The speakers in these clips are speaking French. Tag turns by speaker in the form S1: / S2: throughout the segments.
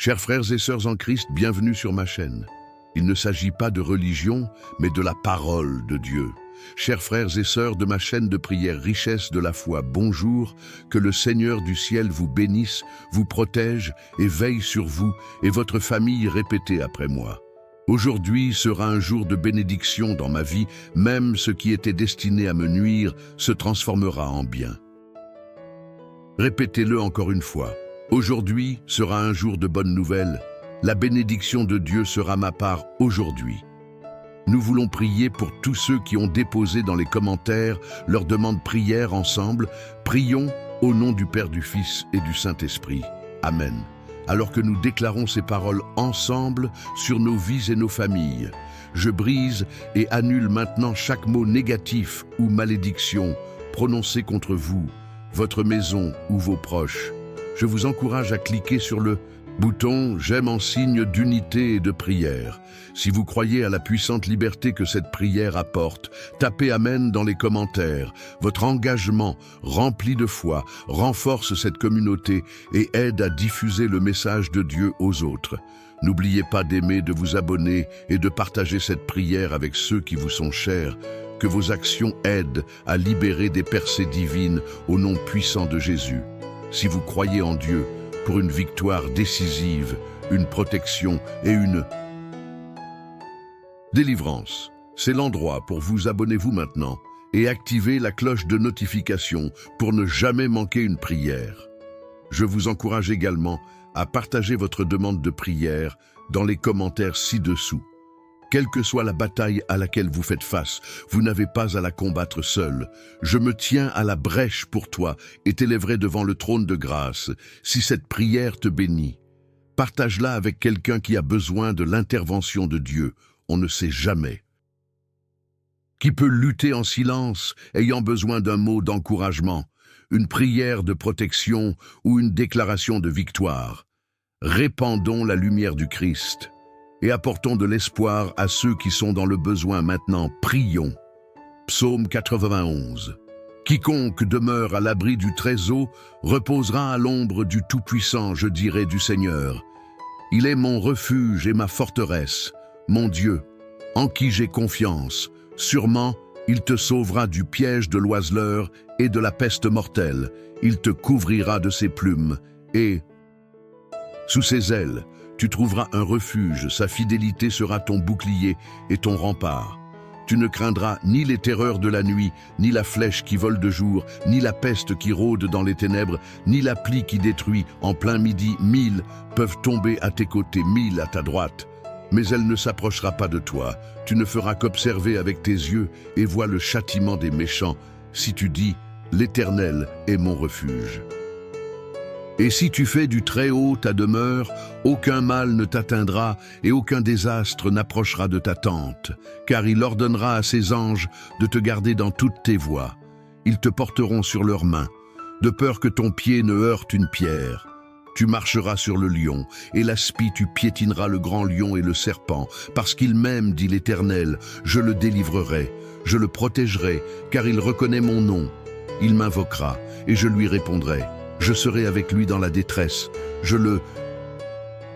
S1: Chers frères et sœurs en Christ, bienvenue sur ma chaîne. Il ne s'agit pas de religion, mais de la parole de Dieu. Chers frères et sœurs de ma chaîne de prière Richesse de la foi, bonjour, que le Seigneur du ciel vous bénisse, vous protège et veille sur vous et votre famille, répétez après moi. Aujourd'hui sera un jour de bénédiction dans ma vie, même ce qui était destiné à me nuire se transformera en bien. Répétez-le encore une fois. Aujourd'hui sera un jour de bonnes nouvelles. La bénédiction de Dieu sera ma part aujourd'hui. Nous voulons prier pour tous ceux qui ont déposé dans les commentaires leur demande prière ensemble. Prions au nom du Père, du Fils et du Saint-Esprit. Amen. Alors que nous déclarons ces paroles ensemble sur nos vies et nos familles, je brise et annule maintenant chaque mot négatif ou malédiction prononcé contre vous, votre maison ou vos proches. Je vous encourage à cliquer sur le bouton « J'aime » en signe d'unité et de prière. Si vous croyez à la puissante liberté que cette prière apporte, tapez « Amen » dans les commentaires. Votre engagement, rempli de foi, renforce cette communauté et aide à diffuser le message de Dieu aux autres. N'oubliez pas d'aimer, de vous abonner et de partager cette prière avec ceux qui vous sont chers. Que vos actions aident à libérer des percées divines au nom puissant de Jésus. Si vous croyez en Dieu, pour une victoire décisive, une protection et une délivrance, c'est l'endroit pour vous. Abonnez-vous maintenant et activez la cloche de notification pour ne jamais manquer une prière. Je vous encourage également à partager votre demande de prière dans les commentaires ci-dessous. Quelle que soit la bataille à laquelle vous faites face, vous n'avez pas à la combattre seul. Je me tiens à la brèche pour toi et t'élèverai devant le trône de grâce. Si cette prière te bénit, partage-la avec quelqu'un qui a besoin de l'intervention de Dieu. On ne sait jamais. Qui peut lutter en silence, ayant besoin d'un mot d'encouragement, une prière de protection ou une déclaration de victoire? Répandons la lumière du Christ et apportons de l'espoir à ceux qui sont dans le besoin maintenant. Prions. Psaume 91. Quiconque demeure à l'abri du Très-Haut reposera à l'ombre du Tout-Puissant, je dirai du Seigneur. Il est mon refuge et ma forteresse, mon Dieu, en qui j'ai confiance. Sûrement, il te sauvera du piège de l'oiseleur et de la peste mortelle. Il te couvrira de ses plumes et, sous ses ailes, tu trouveras un refuge, sa fidélité sera ton bouclier et ton rempart. Tu ne craindras ni les terreurs de la nuit, ni la flèche qui vole de jour, ni la peste qui rôde dans les ténèbres, ni la plie qui détruit. En plein midi, 1000 peuvent tomber à tes côtés, 1000 à ta droite. Mais elle ne s'approchera pas de toi. Tu ne feras qu'observer avec tes yeux et vois le châtiment des méchants. Si tu dis « L'Éternel est mon refuge ». Et si tu fais du Très-Haut ta demeure, aucun mal ne t'atteindra et aucun désastre n'approchera de ta tente, car il ordonnera à ses anges de te garder dans toutes tes voies. Ils te porteront sur leurs mains, de peur que ton pied ne heurte une pierre. Tu marcheras sur le lion, et l'aspi tu piétineras le grand lion et le serpent, parce qu'il m'aime, dit l'Éternel, je le délivrerai, je le protégerai, car il reconnaît mon nom. Il m'invoquera, et je lui répondrai. Je serai avec lui dans la détresse, je le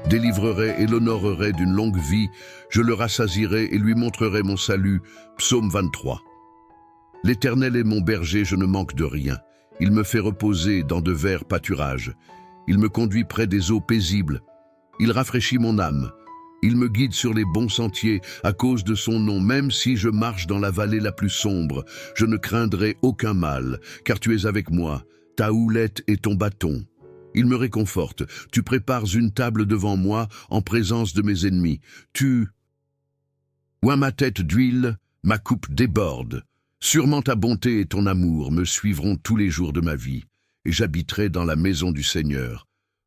S1: délivrerai et l'honorerai d'une longue vie, je le rassasierai et lui montrerai mon salut. Psaume 23. L'Éternel est mon berger, je ne manque de rien. Il me fait reposer dans de verts pâturages. Il me conduit près des eaux paisibles. Il rafraîchit mon âme. Il me guide sur les bons sentiers à cause de son nom. Même si je marche dans la vallée la plus sombre, je ne craindrai aucun mal, car tu es avec moi. Ta houlette et ton bâton. Il me réconforte. Tu prépares une table devant moi en présence de mes ennemis. Tu oins ma tête d'huile, ma coupe déborde. Sûrement ta bonté et ton amour me suivront tous les jours de ma vie, et j'habiterai dans la maison du Seigneur.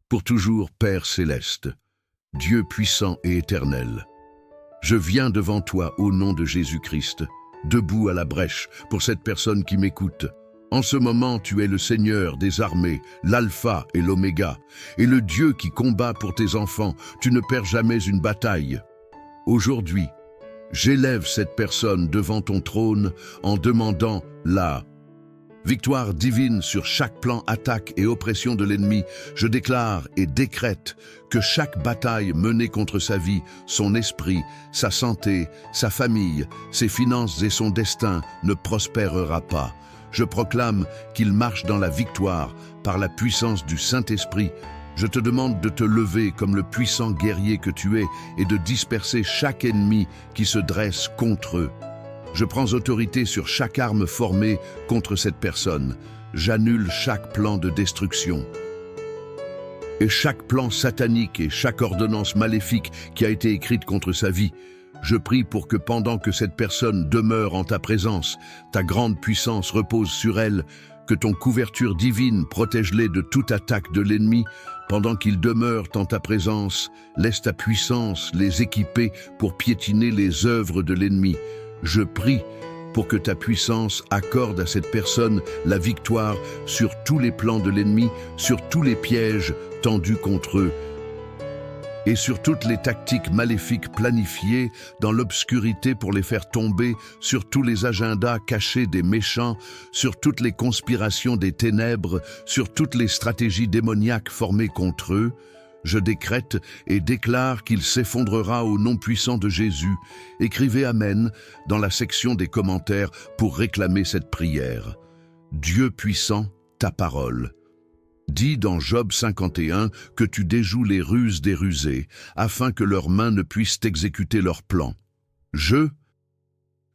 S1: Pour toujours, Père céleste, Dieu puissant et éternel. Je viens devant toi au nom de Jésus-Christ, debout à la brèche pour cette personne qui m'écoute. En ce moment, tu es le Seigneur des armées, l'Alpha et l'Oméga, et le Dieu qui combat pour tes enfants. Tu ne perds jamais une bataille. Aujourd'hui, j'élève cette personne devant ton trône en demandant la Victoire divine sur chaque plan attaque et oppression de l'ennemi. Je déclare et décrète que chaque bataille menée contre sa vie, son esprit, sa santé, sa famille, ses finances et son destin ne prospérera pas. Je proclame qu'il marche dans la victoire par la puissance du Saint-Esprit. Je te demande de te lever comme le puissant guerrier que tu es et de disperser chaque ennemi qui se dresse contre eux. Je prends autorité sur chaque arme formée contre cette personne. J'annule chaque plan de destruction. Et chaque plan satanique et chaque ordonnance maléfique qui a été écrite contre sa vie. Je prie pour que pendant que cette personne demeure en ta présence, ta grande puissance repose sur elle, que ton couverture divine protège-les de toute attaque de l'ennemi. Pendant qu'ils demeurent en ta présence, laisse ta puissance les équiper pour piétiner les œuvres de l'ennemi. Je prie pour que ta puissance accorde à cette personne la victoire sur tous les plans de l'ennemi, sur tous les pièges tendus contre eux et sur toutes les tactiques maléfiques planifiées dans l'obscurité pour les faire tomber, sur tous les agendas cachés des méchants, sur toutes les conspirations des ténèbres, sur toutes les stratégies démoniaques formées contre eux. Je décrète et déclare qu'il s'effondrera au nom puissant de Jésus. Écrivez Amen dans la section des commentaires pour réclamer cette prière. Dieu puissant, ta parole. Dis dans Job 51 que tu déjoues les ruses des rusés, afin que leurs mains ne puissent exécuter leurs plans. Je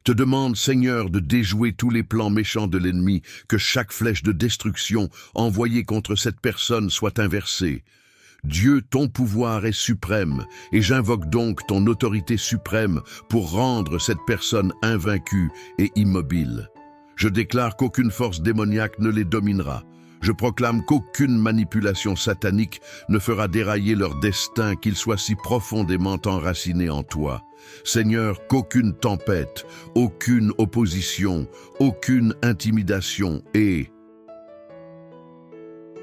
S1: te demande, Seigneur, de déjouer tous les plans méchants de l'ennemi, que chaque flèche de destruction envoyée contre cette personne soit inversée. Dieu, ton pouvoir est suprême, et j'invoque donc ton autorité suprême pour rendre cette personne invaincue et immobile. Je déclare qu'aucune force démoniaque ne les dominera. Je proclame qu'aucune manipulation satanique ne fera dérailler leur destin, qu'ils soient si profondément enracinés en toi. Seigneur, qu'aucune tempête, aucune opposition, aucune intimidation et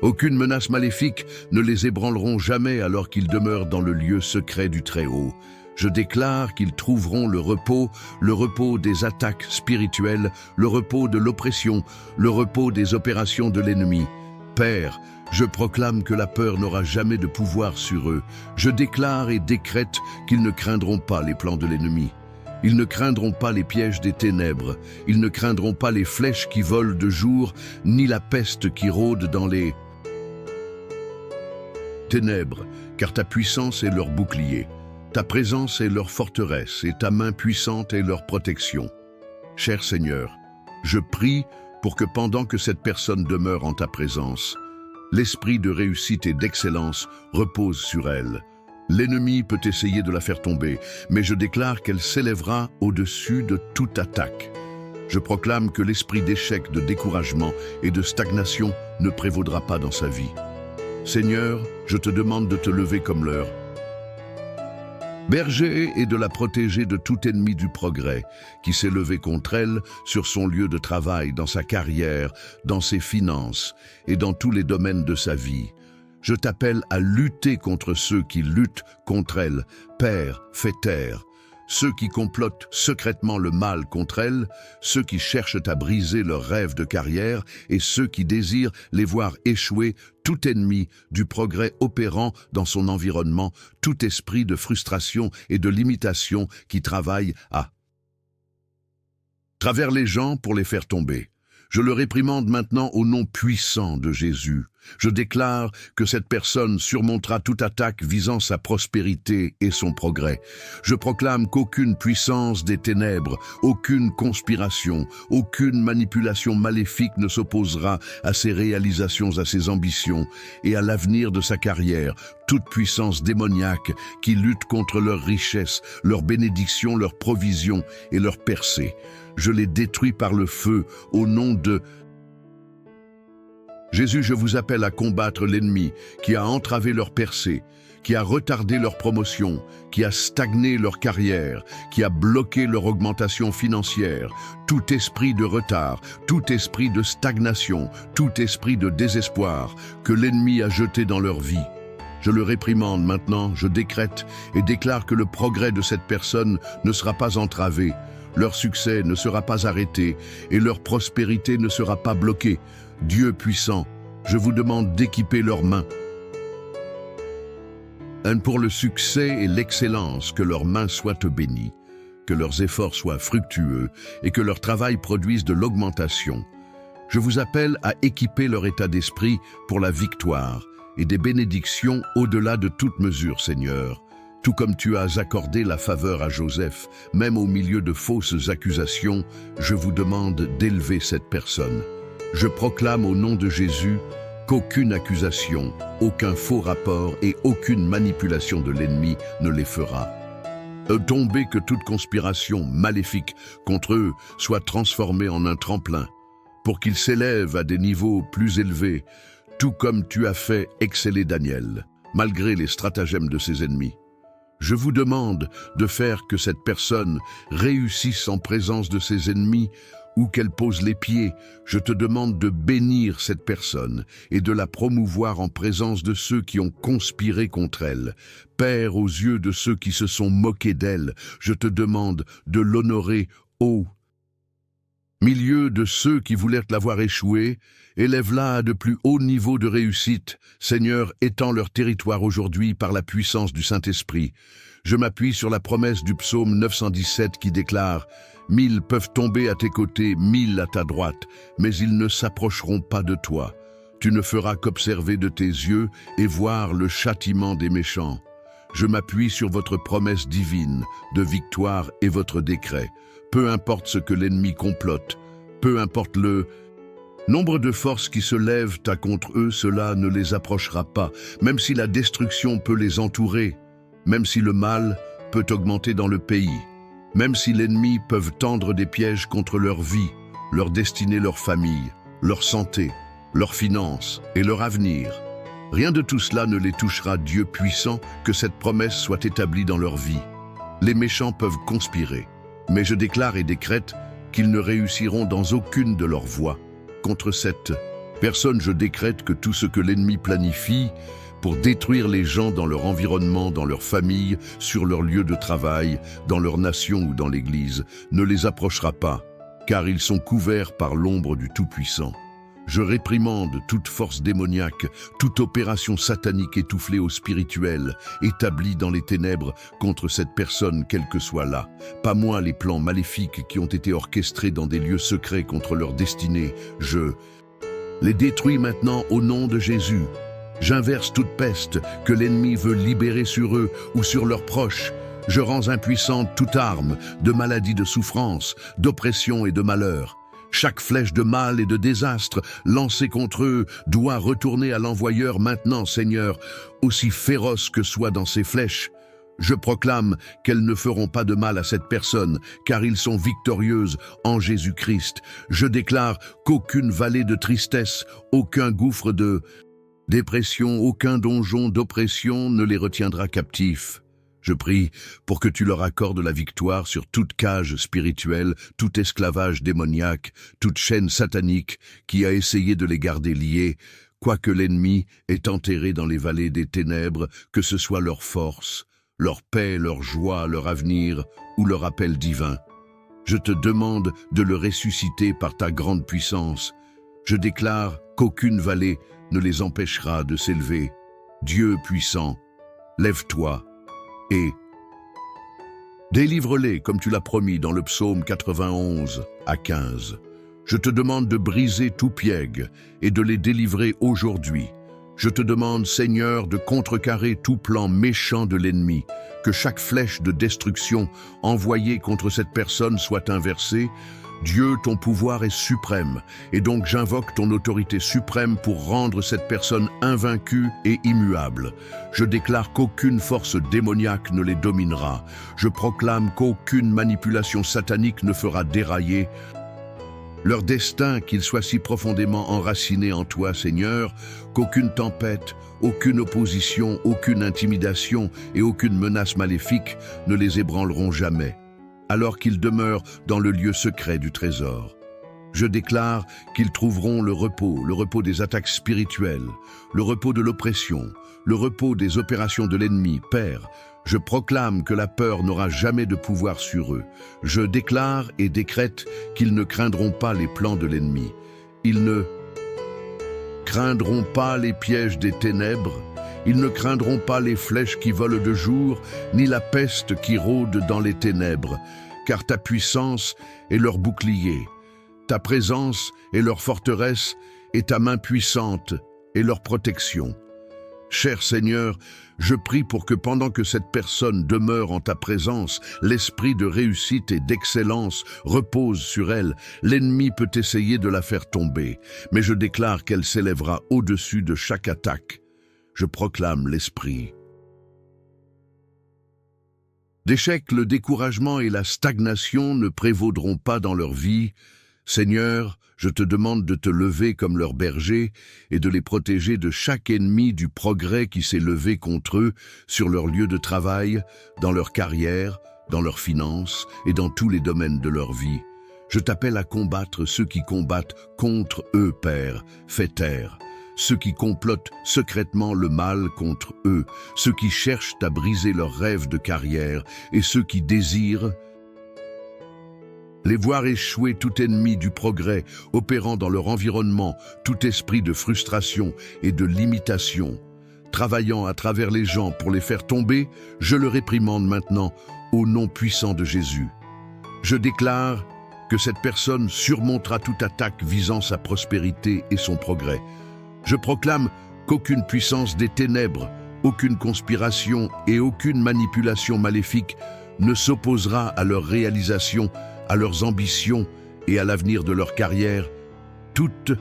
S1: aucune menace maléfique ne les ébranleront jamais alors qu'ils demeurent dans le lieu secret du Très-Haut. Je déclare qu'ils trouveront le repos des attaques spirituelles, le repos de l'oppression, le repos des opérations de l'ennemi. Père, je proclame que la peur n'aura jamais de pouvoir sur eux. Je déclare et décrète qu'ils ne craindront pas les plans de l'ennemi. Ils ne craindront pas les pièges des ténèbres. Ils ne craindront pas les flèches qui volent de jour, ni la peste qui rôde dans les ténèbres, car ta puissance est leur bouclier. Ta présence est leur forteresse et ta main puissante est leur protection. Cher Seigneur, je prie pour que pendant que cette personne demeure en ta présence, l'esprit de réussite et d'excellence repose sur elle. L'ennemi peut essayer de la faire tomber, mais je déclare qu'elle s'élèvera au-dessus de toute attaque. Je proclame que l'esprit d'échec, de découragement et de stagnation ne prévaudra pas dans sa vie. Seigneur, je te demande de te lever comme leur berger et de la protéger de tout ennemi du progrès qui s'est levé contre elle sur son lieu de travail, dans sa carrière, dans ses finances et dans tous les domaines de sa vie. Je t'appelle à lutter contre ceux qui luttent contre elle. Père, fais taire ceux qui complotent secrètement le mal contre elle, ceux qui cherchent à briser leurs rêves de carrière et ceux qui désirent les voir échouer, tout ennemi du progrès opérant dans son environnement, tout esprit de frustration et de limitation qui travaille à travers les gens pour les faire tomber. Je le réprimande maintenant au nom puissant de Jésus. Je déclare que cette personne surmontera toute attaque visant sa prospérité et son progrès. Je proclame qu'aucune puissance des ténèbres, aucune conspiration, aucune manipulation maléfique ne s'opposera à ses réalisations, à ses ambitions et à l'avenir de sa carrière. Toute puissance démoniaque qui lutte contre leur richesse, leur bénédiction, leur provision et leur percée. Je les détruis par le feu au nom de Jésus. Je vous appelle à combattre l'ennemi qui a entravé leur percée, qui a retardé leur promotion, qui a stagné leur carrière, qui a bloqué leur augmentation financière. Tout esprit de retard, tout esprit de stagnation, tout esprit de désespoir que l'ennemi a jeté dans leur vie. Je le réprimande maintenant, je décrète et déclare que le progrès de cette personne ne sera pas entravé. Leur succès ne sera pas arrêté et leur prospérité ne sera pas bloquée. Dieu puissant, je vous demande d'équiper leurs mains. Pour le succès et l'excellence, que leurs mains soient bénies, que leurs efforts soient fructueux et que leur travail produise de l'augmentation. Je vous appelle à équiper leur état d'esprit pour la victoire et des bénédictions au-delà de toute mesure, Seigneur. Tout comme tu as accordé la faveur à Joseph, même au milieu de fausses accusations, je vous demande d'élever cette personne. Je proclame au nom de Jésus qu'aucune accusation, aucun faux rapport et aucune manipulation de l'ennemi ne les fera tomber, que toute conspiration maléfique contre eux soit transformée en un tremplin, pour qu'ils s'élèvent à des niveaux plus élevés, tout comme tu as fait exceller Daniel, malgré les stratagèmes de ses ennemis. Je vous demande de faire que cette personne réussisse en présence de ses ennemis, où qu'elle pose les pieds. Je te demande de bénir cette personne et de la promouvoir en présence de ceux qui ont conspiré contre elle. Père, aux yeux de ceux qui se sont moqués d'elle, je te demande de l'honorer au milieu de ceux qui voulaient la voir échouer. Élève-la à de plus hauts niveaux de réussite. Seigneur, étends leur territoire aujourd'hui par la puissance du Saint-Esprit. Je m'appuie sur la promesse du psaume 917 qui déclare « 1000 peuvent tomber à tes côtés, 1000 à ta droite, mais ils ne s'approcheront pas de toi. Tu ne feras qu'observer de tes yeux et voir le châtiment des méchants. » Je m'appuie sur votre promesse divine de victoire et votre décret. Peu importe ce que l'ennemi complote, peu importe le nombre de forces qui se lèvent à contre eux, cela ne les approchera pas, même si la destruction peut les entourer, même si le mal peut augmenter dans le pays, même si l'ennemi peut tendre des pièges contre leur vie, leur destinée, leur famille, leur santé, leurs finances et leur avenir. Rien de tout cela ne les touchera, Dieu puissant, que cette promesse soit établie dans leur vie. Les méchants peuvent conspirer, mais je déclare et décrète qu'ils ne réussiront dans aucune de leurs voies. Contre cette personne, je décrète que tout ce que l'ennemi planifie pour détruire les gens dans leur environnement, dans leur famille, sur leur lieu de travail, dans leur nation ou dans l'Église, ne les approchera pas, car ils sont couverts par l'ombre du Tout-Puissant. Je réprimande toute force démoniaque, toute opération satanique étoufflée au spirituel, établie dans les ténèbres contre cette personne, quelle que soit là. Pas moins les plans maléfiques qui ont été orchestrés dans des lieux secrets contre leur destinée. Je les détruis maintenant au nom de Jésus. J'inverse toute peste que l'ennemi veut libérer sur eux ou sur leurs proches. Je rends impuissante toute arme de maladie, de souffrance, d'oppression et de malheur. Chaque flèche de mal et de désastre lancée contre eux doit retourner à l'envoyeur maintenant, Seigneur, aussi féroce que soit dans ces flèches. Je proclame qu'elles ne feront pas de mal à cette personne, car ils sont victorieuses en Jésus-Christ. Je déclare qu'aucune vallée de tristesse, aucun gouffre de dépression, aucun donjon d'oppression ne les retiendra captifs. Je prie pour que tu leur accordes la victoire sur toute cage spirituelle, tout esclavage démoniaque, toute chaîne satanique qui a essayé de les garder liés, quoique l'ennemi est enterré dans les vallées des ténèbres, que ce soit leur force, leur paix, leur joie, leur avenir ou leur appel divin. Je te demande de le ressusciter par ta grande puissance. Je déclare qu'aucune vallée ne les empêchera de s'élever. Dieu puissant, lève-toi et délivre-les comme tu l'as promis dans le psaume 91 à 15. Je te demande de briser tout piège et de les délivrer aujourd'hui. Je te demande, Seigneur, de contrecarrer tout plan méchant de l'ennemi, que chaque flèche de destruction envoyée contre cette personne soit inversée. Dieu, ton pouvoir est suprême, et donc j'invoque ton autorité suprême pour rendre cette personne invaincue et immuable. Je déclare qu'aucune force démoniaque ne les dominera. Je proclame qu'aucune manipulation satanique ne fera dérailler leur destin, qu'ils soient si profondément enracinés en toi, Seigneur, qu'aucune tempête, aucune opposition, aucune intimidation et aucune menace maléfique ne les ébranleront jamais, alors qu'ils demeurent dans le lieu secret du trésor. Je déclare qu'ils trouveront le repos des attaques spirituelles, le repos de l'oppression, le repos des opérations de l'ennemi. Père, Je proclame que la peur n'aura jamais de pouvoir sur eux. Je déclare et décrète qu'ils ne craindront pas les plans de l'ennemi. Ils ne craindront pas les pièges des ténèbres. Ils ne craindront pas les flèches qui volent de jour, ni la peste qui rôde dans les ténèbres, car ta puissance est leur bouclier. Ta présence est leur forteresse, et ta main puissante est leur protection. Cher Seigneur, je prie pour que pendant que cette personne demeure en ta présence, l'esprit de réussite et d'excellence repose sur elle. L'ennemi peut essayer de la faire tomber, mais je déclare qu'elle s'élèvera au-dessus de chaque attaque. Je proclame l'esprit d'échec, le découragement et la stagnation ne prévaudront pas dans leur vie. Seigneur, je te demande de te lever comme leur berger et de les protéger de chaque ennemi du progrès qui s'est levé contre eux sur leur lieu de travail, dans leur carrière, dans leurs finances et dans tous les domaines de leur vie. Je t'appelle à combattre ceux qui combattent contre eux, Père, fais taire. Ceux qui complotent secrètement le mal contre eux, ceux qui cherchent à briser leurs rêves de carrière et ceux qui désirent les voir échouer, tout ennemi du progrès opérant dans leur environnement, tout esprit de frustration et de limitation, travaillant à travers les gens pour les faire tomber, je le réprimande maintenant au nom puissant de Jésus. Je déclare que cette personne surmontera toute attaque visant sa prospérité et son progrès. Je proclame qu'aucune puissance des ténèbres, aucune conspiration et aucune manipulation maléfique ne s'opposera à leur réalisation, à leurs ambitions et à l'avenir de leur carrière. Toute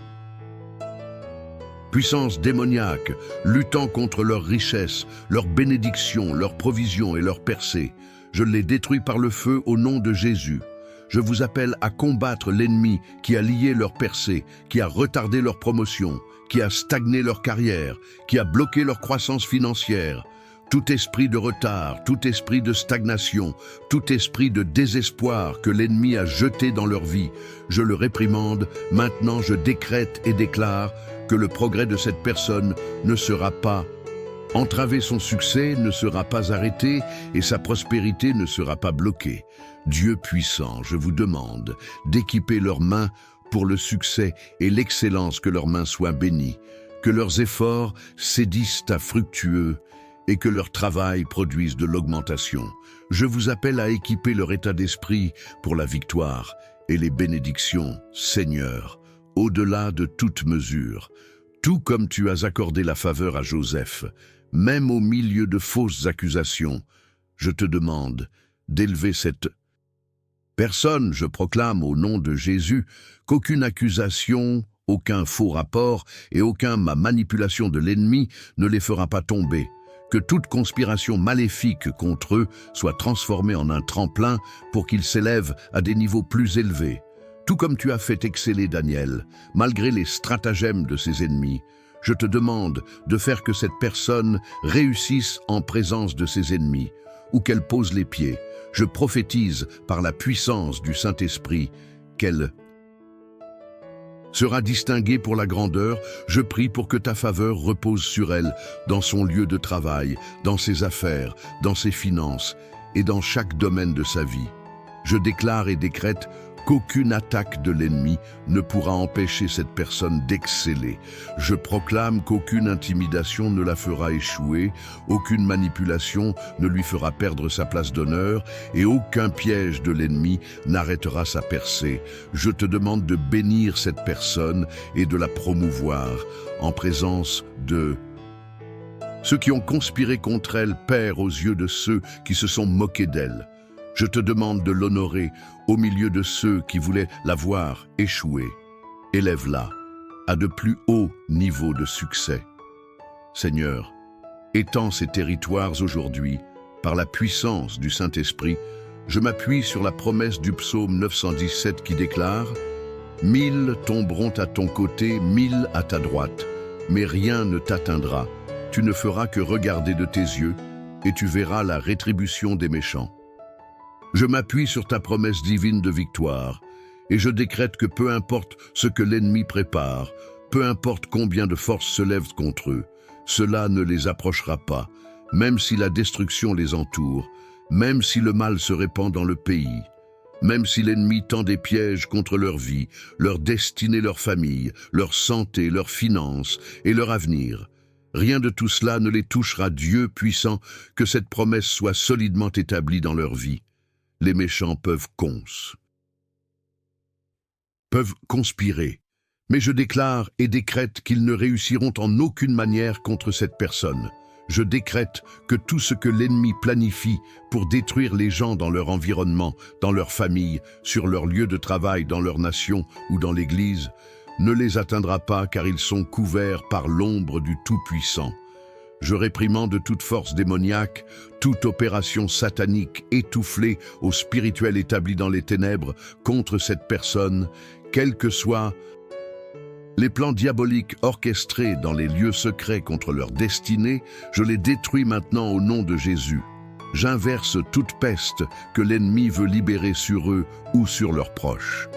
S1: puissance démoniaque luttant contre leur richesse, leur bénédiction, leur provision et leur percée, je les détruis par le feu au nom de Jésus. Je vous appelle à combattre l'ennemi qui a lié leur percée, qui a retardé leur promotion, qui a stagné leur carrière, qui a bloqué leur croissance financière. Tout esprit de retard, tout esprit de stagnation, tout esprit de désespoir que l'ennemi a jeté dans leur vie, je le réprimande. Maintenant, je décrète et déclare que le progrès de cette personne ne sera pas entravé, son succès ne sera pas arrêté et sa prospérité ne sera pas bloquée. Dieu puissant, je vous demande d'équiper leurs mains pour le succès et l'excellence, que leurs mains soient bénies, que leurs efforts s'édissent à fructueux et que leur travail produise de l'augmentation. Je vous appelle à équiper leur état d'esprit pour la victoire et les bénédictions, Seigneur, au-delà de toute mesure. Tout comme tu as accordé la faveur à Joseph, même au milieu de fausses accusations, je te demande d'élever cette personne. Je proclame au nom de Jésus qu'aucune accusation, aucun faux rapport et aucune manipulation de l'ennemi ne les fera pas tomber. Que toute conspiration maléfique contre eux soit transformée en un tremplin pour qu'ils s'élèvent à des niveaux plus élevés. Tout comme tu as fait exceller Daniel, malgré les stratagèmes de ses ennemis, je te demande de faire que cette personne réussisse en présence de ses ennemis, ou qu'elle pose les pieds. Je prophétise par la puissance du Saint-Esprit qu'elle sera distinguée pour la grandeur. Je prie pour que ta faveur repose sur elle, dans son lieu de travail, dans ses affaires, dans ses finances et dans chaque domaine de sa vie. Je déclare et décrète qu'aucune attaque de l'ennemi ne pourra empêcher cette personne d'exceller. Je proclame qu'aucune intimidation ne la fera échouer, aucune manipulation ne lui fera perdre sa place d'honneur et aucun piège de l'ennemi n'arrêtera sa percée. Je te demande de bénir cette personne et de la promouvoir en présence de ceux qui ont conspiré contre elle, Père, aux yeux de ceux qui se sont moqués d'elle. Je te demande de l'honorer au milieu de ceux qui voulaient la voir échouer. Élève-la à de plus hauts niveaux de succès. Seigneur, étends ces territoires aujourd'hui par la puissance du Saint-Esprit. Je m'appuie sur la promesse du psaume 917 qui déclare « 1000 tomberont à ton côté, 1000 à ta droite, mais rien ne t'atteindra. Tu ne feras que regarder de tes yeux et tu verras la rétribution des méchants. » Je m'appuie sur ta promesse divine de victoire et je décrète que peu importe ce que l'ennemi prépare, peu importe combien de forces se lèvent contre eux, cela ne les approchera pas, même si la destruction les entoure, même si le mal se répand dans le pays, même si l'ennemi tend des pièges contre leur vie, leur destinée, leur famille, leur santé, leurs finances et leur avenir. Rien de tout cela ne les touchera, Dieu puissant, que cette promesse soit solidement établie dans leur vie. Les méchants peuvent conspirer, mais je déclare et décrète qu'ils ne réussiront en aucune manière contre cette personne. Je décrète que tout ce que l'ennemi planifie pour détruire les gens dans leur environnement, dans leur famille, sur leur lieu de travail, dans leur nation ou dans l'Église, ne les atteindra pas car ils sont couverts par l'ombre du Tout-Puissant. Je réprimande toute force démoniaque, toute opération satanique étoufflée au spirituel établi dans les ténèbres contre cette personne, quels que soient les plans diaboliques orchestrés dans les lieux secrets contre leur destinée. Je les détruis maintenant au nom de Jésus. J'inverse toute peste que l'ennemi veut libérer sur eux ou sur leurs proches.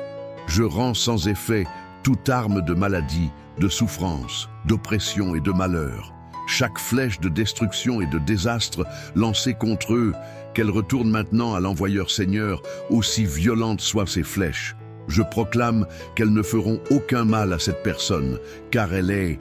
S1: Je rends sans effet toute arme de maladie, de souffrance, d'oppression et de malheur. Chaque flèche de destruction et de désastre lancée contre eux, qu'elle retourne maintenant à l'envoyeur Seigneur, aussi violentes soient ces flèches. Je proclame qu'elles ne feront aucun mal à cette personne, car elle est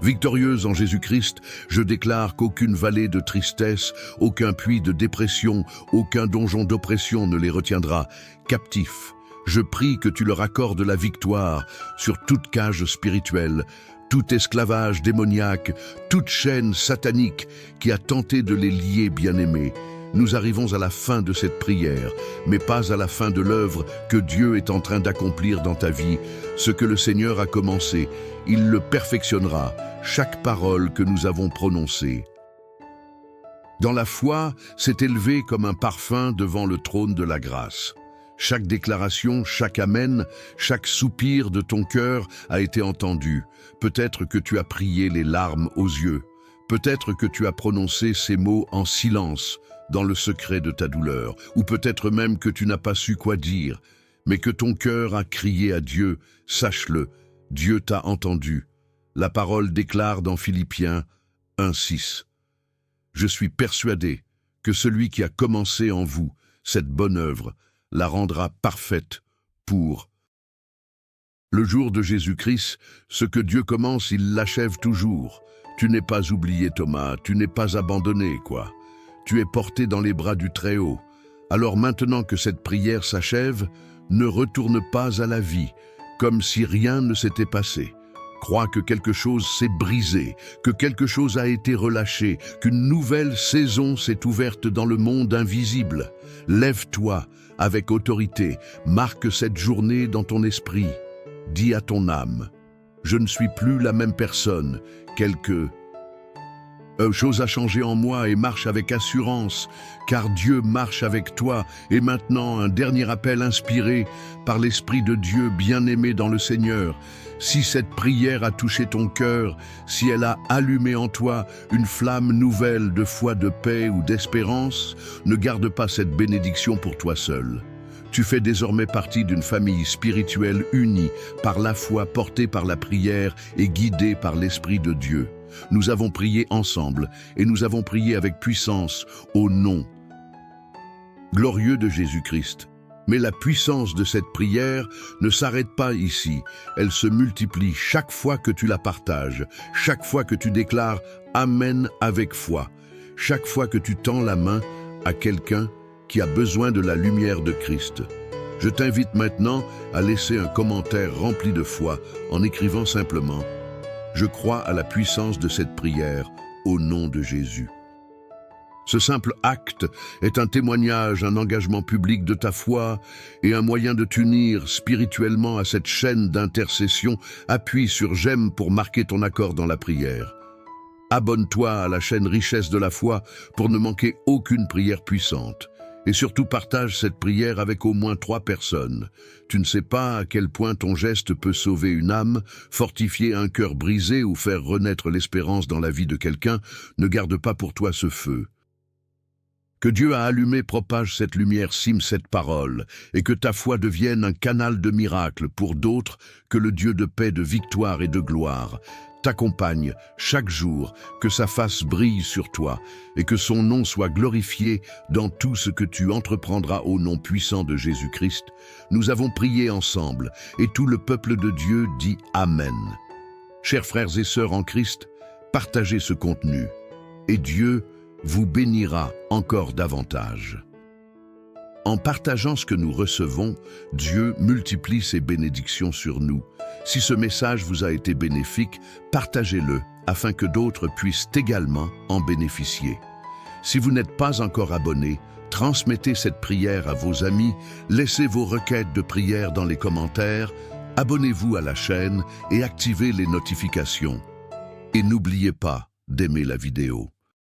S1: victorieuse en Jésus-Christ. Je déclare qu'aucune vallée de tristesse, aucun puits de dépression, aucun donjon d'oppression ne les retiendra captifs. Je prie que tu leur accordes la victoire sur toute cage spirituelle, tout esclavage démoniaque, toute chaîne satanique qui a tenté de les lier, bien-aimés. Nous arrivons à la fin de cette prière, mais pas à la fin de l'œuvre que Dieu est en train d'accomplir dans ta vie. Ce que le Seigneur a commencé, il le perfectionnera, chaque parole que nous avons prononcée. Dans la foi, s'est élevé comme un parfum devant le trône de la grâce. Chaque déclaration, chaque amen, chaque soupir de ton cœur a été entendu. Peut-être que tu as prié les larmes aux yeux. Peut-être que tu as prononcé ces mots en silence, dans le secret de ta douleur. Ou peut-être même que tu n'as pas su quoi dire, mais que ton cœur a crié à Dieu. Sache-le, Dieu t'a entendu. La parole déclare dans Philippiens 1:6. Je suis persuadé que celui qui a commencé en vous cette bonne œuvre la rendra parfaite pour le jour de Jésus-Christ. Ce que Dieu commence, il l'achève toujours. Tu n'es pas oublié, Thomas, tu n'es pas abandonné, quoi. Tu es porté dans les bras du Très-Haut. Alors maintenant que cette prière s'achève, ne retourne pas à la vie, comme si rien ne s'était passé. Crois que quelque chose s'est brisé, que quelque chose a été relâché, qu'une nouvelle saison s'est ouverte dans le monde invisible. Lève-toi avec autorité, marque cette journée dans ton esprit. Dis à ton âme, je ne suis plus la même personne, quelque chose a changé en moi et marche avec assurance, car Dieu marche avec toi. Et maintenant, un dernier appel inspiré par l'Esprit de Dieu bien-aimé dans le Seigneur. Si cette prière a touché ton cœur, si elle a allumé en toi une flamme nouvelle de foi, de paix ou d'espérance, ne garde pas cette bénédiction pour toi seul. Tu fais désormais partie d'une famille spirituelle unie par la foi, portée par la prière et guidée par l'Esprit de Dieu. Nous avons prié ensemble et nous avons prié avec puissance au nom glorieux de Jésus-Christ. Mais la puissance de cette prière ne s'arrête pas ici. Elle se multiplie chaque fois que tu la partages, chaque fois que tu déclares « Amen » avec foi, chaque fois que tu tends la main à quelqu'un qui a besoin de la lumière de Christ. Je t'invite maintenant à laisser un commentaire rempli de foi en écrivant simplement « Je crois à la puissance de cette prière au nom de Jésus ». Ce simple acte est un témoignage, un engagement public de ta foi et un moyen de t'unir spirituellement à cette chaîne d'intercession. Appuie sur « J'aime » pour marquer ton accord dans la prière. Abonne-toi à la chaîne Richesse de la foi pour ne manquer aucune prière puissante. Et surtout partage cette prière avec au moins 3 personnes. Tu ne sais pas à quel point ton geste peut sauver une âme, fortifier un cœur brisé ou faire renaître l'espérance dans la vie de quelqu'un. Ne garde pas pour toi ce feu. Que Dieu a allumé propage cette lumière, cime cette parole, et que ta foi devienne un canal de miracles pour d'autres, que le Dieu de paix, de victoire et de gloire t'accompagne chaque jour, que sa face brille sur toi et que son nom soit glorifié dans tout ce que tu entreprendras au nom puissant de Jésus-Christ. Nous avons prié ensemble et tout le peuple de Dieu dit Amen. Chers frères et sœurs en Christ, partagez ce contenu et Dieu vous bénira encore davantage. En partageant ce que nous recevons, Dieu multiplie ses bénédictions sur nous. Si ce message vous a été bénéfique, partagez-le afin que d'autres puissent également en bénéficier. Si vous n'êtes pas encore abonné, transmettez cette prière à vos amis, laissez vos requêtes de prière dans les commentaires, abonnez-vous à la chaîne et activez les notifications. Et n'oubliez pas d'aimer la vidéo.